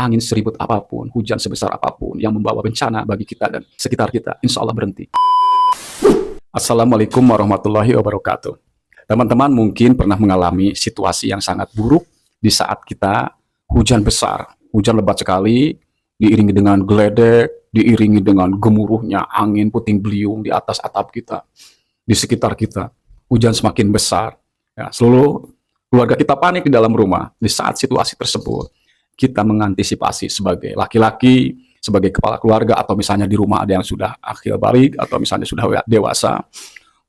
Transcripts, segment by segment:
angin seribut apapun, hujan sebesar apapun yang membawa bencana bagi kita dan sekitar kita, insya Allah berhenti. Assalamualaikum warahmatullahi wabarakatuh. Teman-teman mungkin pernah mengalami situasi yang sangat buruk di saat kita hujan besar, hujan lebat sekali, diiringi dengan geledek, diiringi dengan gemuruhnya angin puting beliung di atas atap kita, di sekitar kita. Hujan semakin besar, ya, seluruh keluarga kita panik di dalam rumah. Di saat situasi tersebut, kita mengantisipasi sebagai laki-laki, sebagai kepala keluarga, atau misalnya di rumah ada yang sudah akhir balik, atau misalnya sudah dewasa,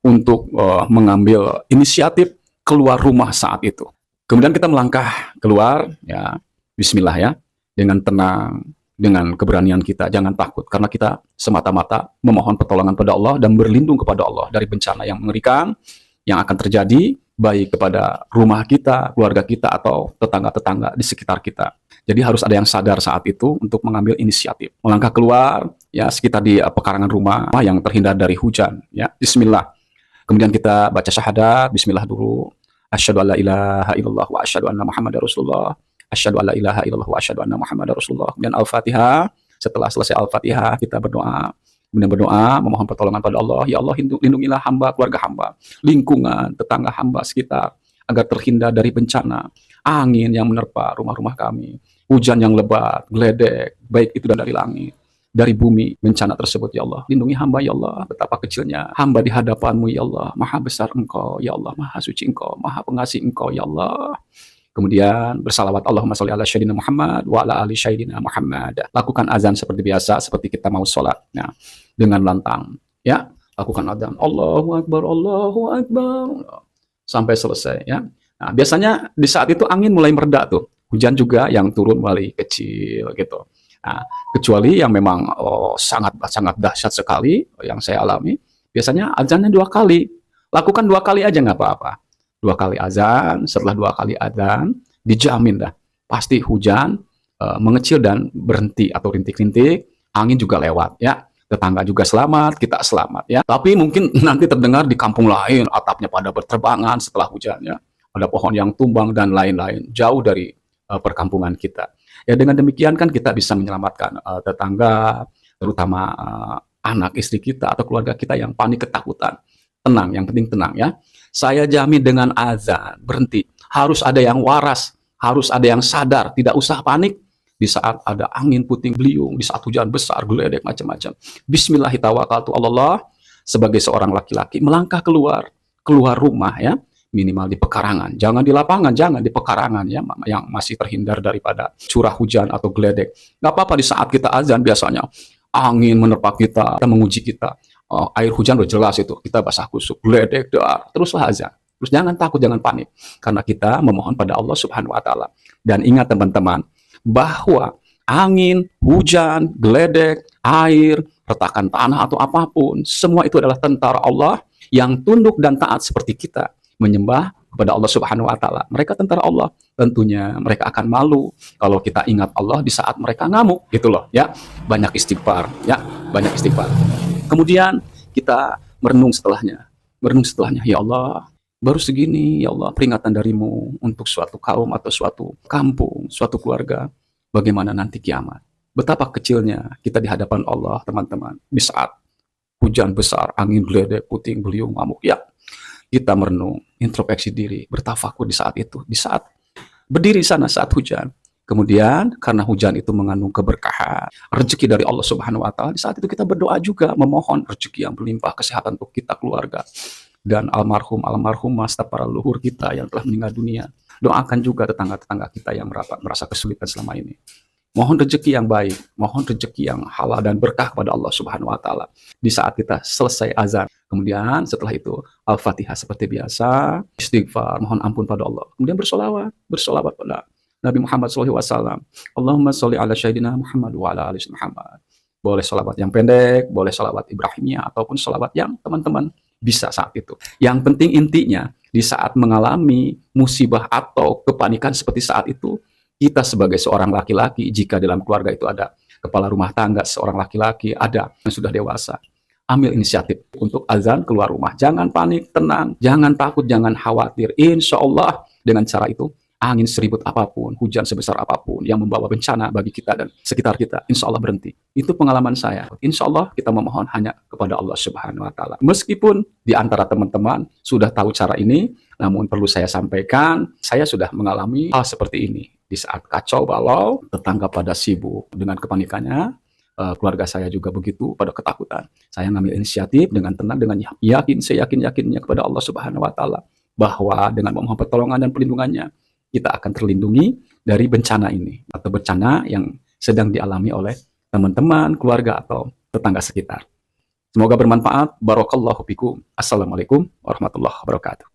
untuk mengambil inisiatif keluar rumah saat itu. Kemudian kita melangkah keluar, ya, bismillah ya, dengan tenang, dengan keberanian kita, jangan takut, karena kita semata-mata memohon pertolongan pada Allah dan berlindung kepada Allah dari bencana yang mengerikan yang akan terjadi, baik kepada rumah kita, keluarga kita, atau tetangga-tetangga di sekitar kita. Jadi harus ada yang sadar saat itu untuk mengambil inisiatif. Melangkah keluar, ya, sekitar di pekarangan rumah yang terhindar dari hujan. Ya, bismillah. Kemudian kita baca syahadat, bismillah dulu. Asyhadu alla ilaha illallah wa asyhadu anna Muhammadar Rasulullah. Asyhadu alla ilaha illallah wa asyhadu anna Muhammadar Rasulullah. Kemudian Al-Fatihah. Setelah selesai Al-Fatihah, kita berdoa. Kemudian berdoa, memohon pertolongan pada Allah. Ya Allah, lindungilah hamba, keluarga hamba, lingkungan, tetangga hamba sekitar, agar terhindar dari bencana, angin yang menerpa rumah-rumah kami, hujan yang lebat, geledek, baik itu dari langit, dari bumi, bencana tersebut, ya Allah. Lindungi hamba, ya Allah, betapa kecilnya hamba di hadapan-Mu, ya Allah. Maha besar Engkau, ya Allah, maha suci Engkau, maha pengasih Engkau, ya Allah. Kemudian bersalawat, Allahumma sholli ala sayyidina Muhammad wa ala ali sayyidina Muhammad. Lakukan azan seperti biasa, seperti kita mau sholat. Nah, dengan lantang, ya, lakukan azan, Allahu Akbar, Allahu Akbar, sampai selesai, ya. Nah, biasanya di saat itu angin mulai mereda tuh, hujan juga yang turun mulai kecil gitu. Nah, kecuali yang memang sangat dahsyat sekali yang saya alami, biasanya azannya 2 kali. Lakukan 2 kali aja nggak apa-apa. 2 kali azan, setelah 2 kali azan, dijamin dah, pasti hujan mengecil dan berhenti atau rintik-rintik, angin juga lewat, ya. Tetangga juga selamat, kita selamat, ya. Tapi mungkin nanti terdengar di kampung lain, atapnya pada berterbangan setelah hujannya, ada pohon yang tumbang dan lain-lain, jauh dari perkampungan kita. Ya, dengan demikian kan kita bisa menyelamatkan tetangga, terutama anak istri kita atau keluarga kita yang panik ketakutan. Tenang, yang penting tenang, ya. Saya jamin dengan azan berhenti, harus ada yang waras, harus ada yang sadar, tidak usah panik di saat ada angin puting beliung, di saat hujan besar, geledek macam-macam. Bismillahirrahmanirrahim. Sebagai seorang laki-laki melangkah keluar rumah, ya, minimal di pekarangan, jangan di lapangan, jangan di pekarangan, ya, yang masih terhindar daripada curah hujan atau geledek. Nggak apa-apa di saat kita azan, biasanya angin menerpa kita menguji kita. Air hujan udah jelas itu, kita basah kusuk, geledek, dar, teruslah azan. Terus jangan takut, jangan panik, karena kita memohon pada Allah Subhanahu wa Ta'ala. Dan ingat teman-teman, bahwa angin, hujan, geledek, air, retakan tanah atau apapun, semua itu adalah tentara Allah yang tunduk dan taat seperti kita, menyembah kepada Allah Subhanahu wa Ta'ala. Mereka tentara Allah, tentunya mereka akan malu kalau kita ingat Allah di saat mereka ngamuk, gitu loh, ya. Banyak istighfar, ya, banyak istighfar. Kemudian kita merenung setelahnya, ya Allah, baru segini, ya Allah, peringatan darimu untuk suatu kaum atau suatu kampung, suatu keluarga, bagaimana nanti kiamat. Betapa kecilnya kita di hadapan Allah, teman-teman, di saat hujan besar, angin geledek, puting beliung, ngamuk, ya. Kita merenung, introspeksi diri, bertafakur di saat itu, di saat berdiri sana saat hujan. Kemudian karena hujan itu mengandung keberkahan, rezeki dari Allah Subhanahu wa Ta'ala, di saat itu kita berdoa juga memohon rezeki yang berlimpah, kesehatan untuk kita, keluarga, dan almarhumah serta para leluhur kita yang telah meninggal dunia. Doakan juga tetangga-tetangga kita yang merasa kesulitan selama ini. Mohon rezeki yang baik, mohon rezeki yang halal dan berkah kepada Allah Subhanahu wa Ta'ala di saat kita selesai azan. Kemudian setelah itu Al-Fatihah seperti biasa, istighfar, mohon ampun pada Allah. Kemudian bersolawat pada Nabi Muhammad SAW. Allahumma sholli ala sayyidina Muhammad wa ala ali Muhammad. Boleh sholawat yang pendek, boleh sholawat Ibrahimiyah, ataupun sholawat yang teman-teman bisa saat itu. Yang penting intinya, di saat mengalami musibah atau kepanikan seperti saat itu, kita sebagai seorang laki-laki, jika dalam keluarga itu ada kepala rumah tangga, seorang laki-laki, ada yang sudah dewasa, ambil inisiatif untuk azan keluar rumah. Jangan panik, tenang, jangan takut, jangan khawatir. Insya Allah dengan cara itu angin seribut apapun, hujan sebesar apapun yang membawa bencana bagi kita dan sekitar kita, insya Allah berhenti. Itu pengalaman saya. Insya Allah kita memohon hanya kepada Allah Subhanahu wa Ta'ala. Meskipun di antara teman-teman sudah tahu cara ini, namun perlu saya sampaikan, saya sudah mengalami hal seperti ini. Di saat kacau balau, tetangga pada sibuk dengan kepanikannya, keluarga saya juga begitu pada ketakutan. Saya ngambil inisiatif dengan tenang, dengan yakin, seyakin-yakinnya kepada Allah Subhanahu wa Ta'ala, bahwa dengan memohon pertolongan dan perlindungannya, kita akan terlindungi dari bencana ini, atau bencana yang sedang dialami oleh teman-teman, keluarga, atau tetangga sekitar. Semoga bermanfaat. Barakallahu fikum. Assalamualaikum warahmatullahi wabarakatuh.